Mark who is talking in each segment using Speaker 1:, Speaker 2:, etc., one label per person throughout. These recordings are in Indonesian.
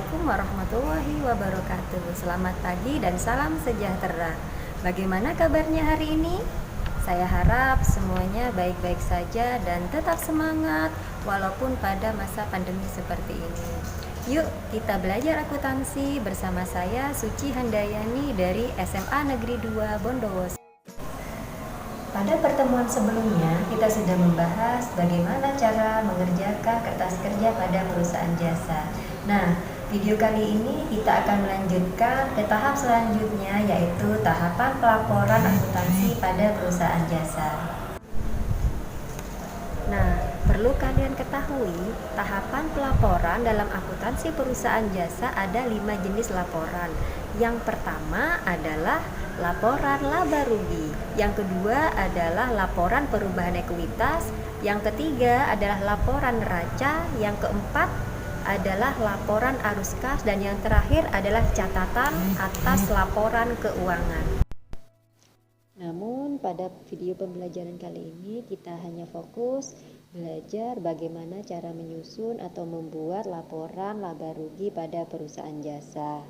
Speaker 1: Assalamualaikum warahmatullahi wabarakatuh. Selamat pagi dan salam sejahtera. Bagaimana kabarnya hari ini? Saya harap semuanya baik-baik saja dan tetap semangat walaupun pada masa pandemi seperti ini. Yuk kita belajar akuntansi bersama saya Suci Handayani dari SMA Negeri 2 Bondowoso. Pada pertemuan sebelumnya, kita sudah membahas bagaimana cara mengerjakan kertas kerja pada perusahaan jasa. Nah, video kali ini kita akan melanjutkan ke tahap selanjutnya, yaitu tahapan pelaporan akuntansi pada perusahaan jasa. Nah, perlu kalian ketahui, tahapan pelaporan dalam akuntansi perusahaan jasa ada 5 jenis laporan. Yang pertama adalah laporan laba rugi. Yang kedua adalah laporan perubahan ekuitas. Yang ketiga adalah laporan neraca. Yang keempat adalah laporan arus kas. Dan yang terakhir adalah catatan atas laporan keuangan. Namun pada video pembelajaran kali ini kita hanya fokus belajar bagaimana cara menyusun atau membuat laporan laba rugi pada perusahaan jasa.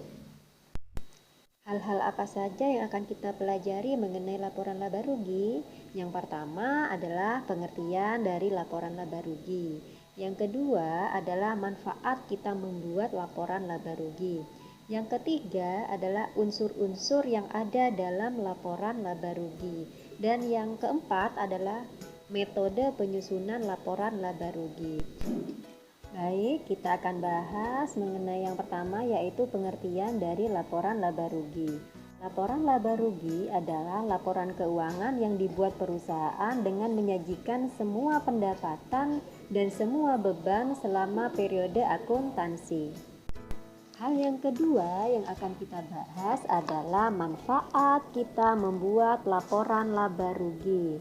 Speaker 1: Hal-hal apa saja yang akan kita pelajari mengenai laporan laba rugi? Yang pertama adalah pengertian dari laporan laba rugi. Yang kedua adalah manfaat kita membuat laporan laba rugi. Yang ketiga adalah unsur-unsur yang ada dalam laporan laba rugi. Dan yang keempat adalah metode penyusunan laporan laba rugi. Baik, kita akan bahas mengenai yang pertama, yaitu pengertian dari laporan laba rugi. Laporan laba rugi adalah laporan keuangan yang dibuat perusahaan dengan menyajikan semua pendapatan dan semua beban selama periode akuntansi. Hal yang kedua yang akan kita bahas adalah manfaat kita membuat laporan laba rugi.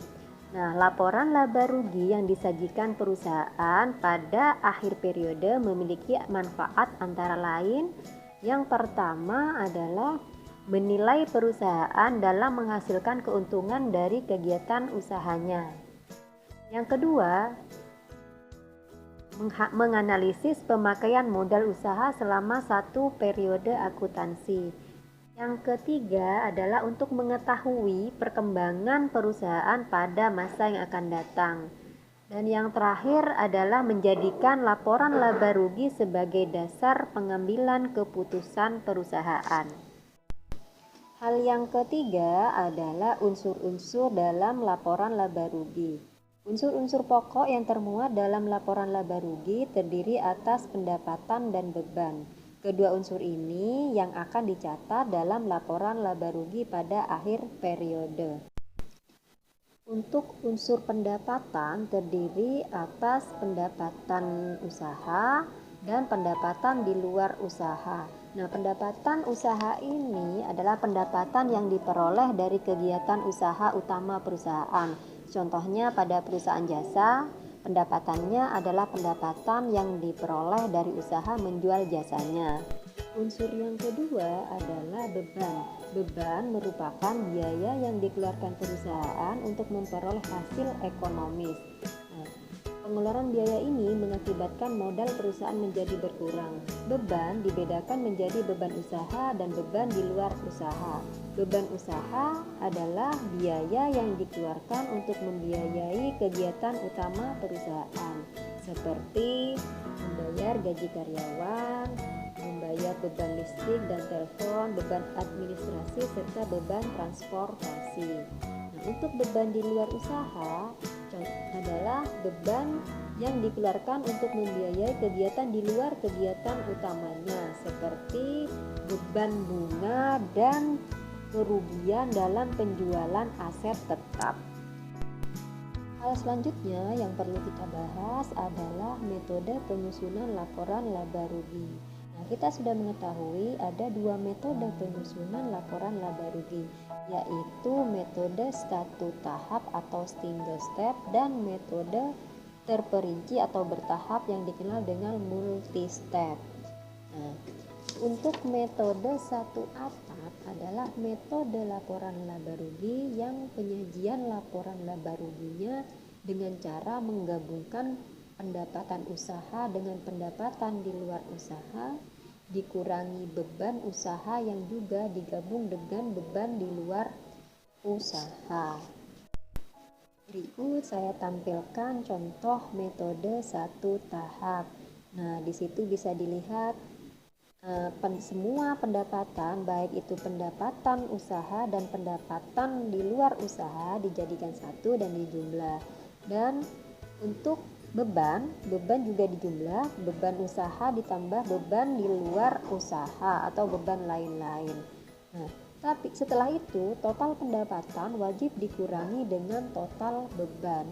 Speaker 1: Nah, laporan laba rugi yang disajikan perusahaan pada akhir periode memiliki manfaat antara lain. Yang pertama adalah menilai perusahaan dalam menghasilkan keuntungan dari kegiatan usahanya. Yang kedua, menganalisis pemakaian modal usaha selama satu periode akuntansi. Yang ketiga adalah untuk mengetahui perkembangan perusahaan pada masa yang akan datang. Dan yang terakhir adalah menjadikan laporan laba rugi sebagai dasar pengambilan keputusan perusahaan. Hal yang ketiga adalah unsur-unsur dalam laporan laba rugi. Unsur-unsur pokok yang termuat dalam laporan laba rugi terdiri atas pendapatan dan beban. Kedua unsur ini yang akan dicatat dalam laporan laba rugi pada akhir periode. Untuk unsur pendapatan terdiri atas pendapatan usaha dan pendapatan di luar usaha. Nah, pendapatan usaha ini adalah pendapatan yang diperoleh dari kegiatan usaha utama perusahaan. Contohnya pada perusahaan jasa, pendapatannya adalah pendapatan yang diperoleh dari usaha menjual jasanya. Unsur yang kedua adalah beban. Beban merupakan biaya yang dikeluarkan perusahaan untuk memperoleh hasil ekonomis. Pengeluaran biaya ini mengakibatkan modal perusahaan menjadi berkurang. Beban dibedakan menjadi beban usaha dan beban di luar usaha. Beban usaha adalah biaya yang dikeluarkan untuk membiayai kegiatan utama perusahaan, seperti membayar gaji karyawan, membayar beban listrik dan telepon, beban administrasi, serta beban transportasi. Nah, untuk beban di luar usaha adalah beban yang dikeluarkan untuk membiayai kegiatan di luar kegiatan utamanya, seperti beban bunga dan kerugian dalam penjualan aset tetap. Hal selanjutnya yang perlu kita bahas adalah metode penyusunan laporan laba rugi. Nah, kita sudah mengetahui ada dua metode penyusunan laporan laba rugi, yaitu metode satu tahap atau single step dan metode terperinci atau bertahap yang dikenal dengan multi step. Nah, untuk metode satu atap adalah metode laporan laba rugi yang penyajian laporan laba ruginya dengan cara menggabungkan pendapatan usaha dengan pendapatan di luar usaha dikurangi beban usaha yang juga digabung dengan beban di luar usaha. Berikut saya tampilkan contoh metode satu tahap. Nah, di situ bisa dilihat semua pendapatan, baik itu pendapatan usaha dan pendapatan di luar usaha dijadikan satu dan dijumlah. Dan untuk beban juga dijumlah, beban usaha ditambah beban di luar usaha atau beban lain-lain. Nah, tapi setelah itu total pendapatan wajib dikurangi dengan total beban.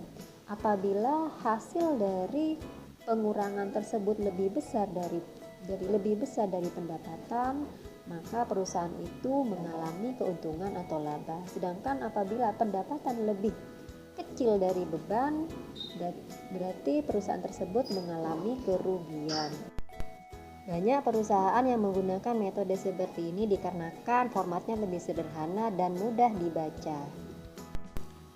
Speaker 1: Apabila hasil dari pengurangan tersebut lebih besar dari pendapatan, maka perusahaan itu mengalami keuntungan atau laba. Sedangkan apabila pendapatan lebih kecil dari beban, berarti perusahaan tersebut mengalami kerugian. Banyak perusahaan yang menggunakan metode seperti ini dikarenakan formatnya lebih sederhana dan mudah dibaca.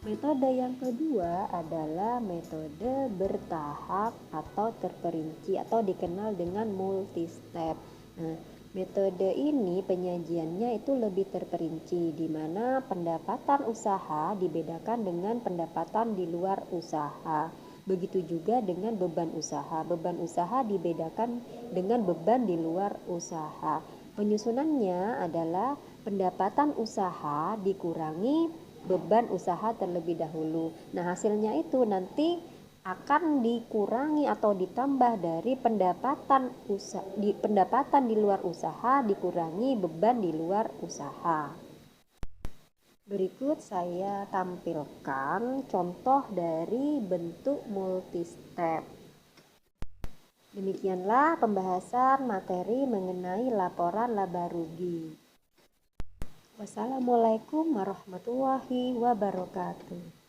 Speaker 1: Metode yang kedua adalah metode bertahap atau terperinci atau dikenal dengan multi-step. Nah, metode ini penyajiannya itu lebih terperinci, di mana pendapatan usaha dibedakan dengan pendapatan di luar usaha. Begitu juga dengan beban usaha. Beban usaha dibedakan dengan beban di luar usaha. Penyusunannya adalah pendapatan usaha dikurangi beban usaha terlebih dahulu. Nah, hasilnya itu nanti akan dikurangi atau ditambah dari pendapatan di luar usaha dikurangi beban di luar usaha. Berikut saya tampilkan contoh dari bentuk multi-step. Demikianlah pembahasan materi mengenai laporan laba rugi. Wassalamualaikum warahmatullahi wabarakatuh.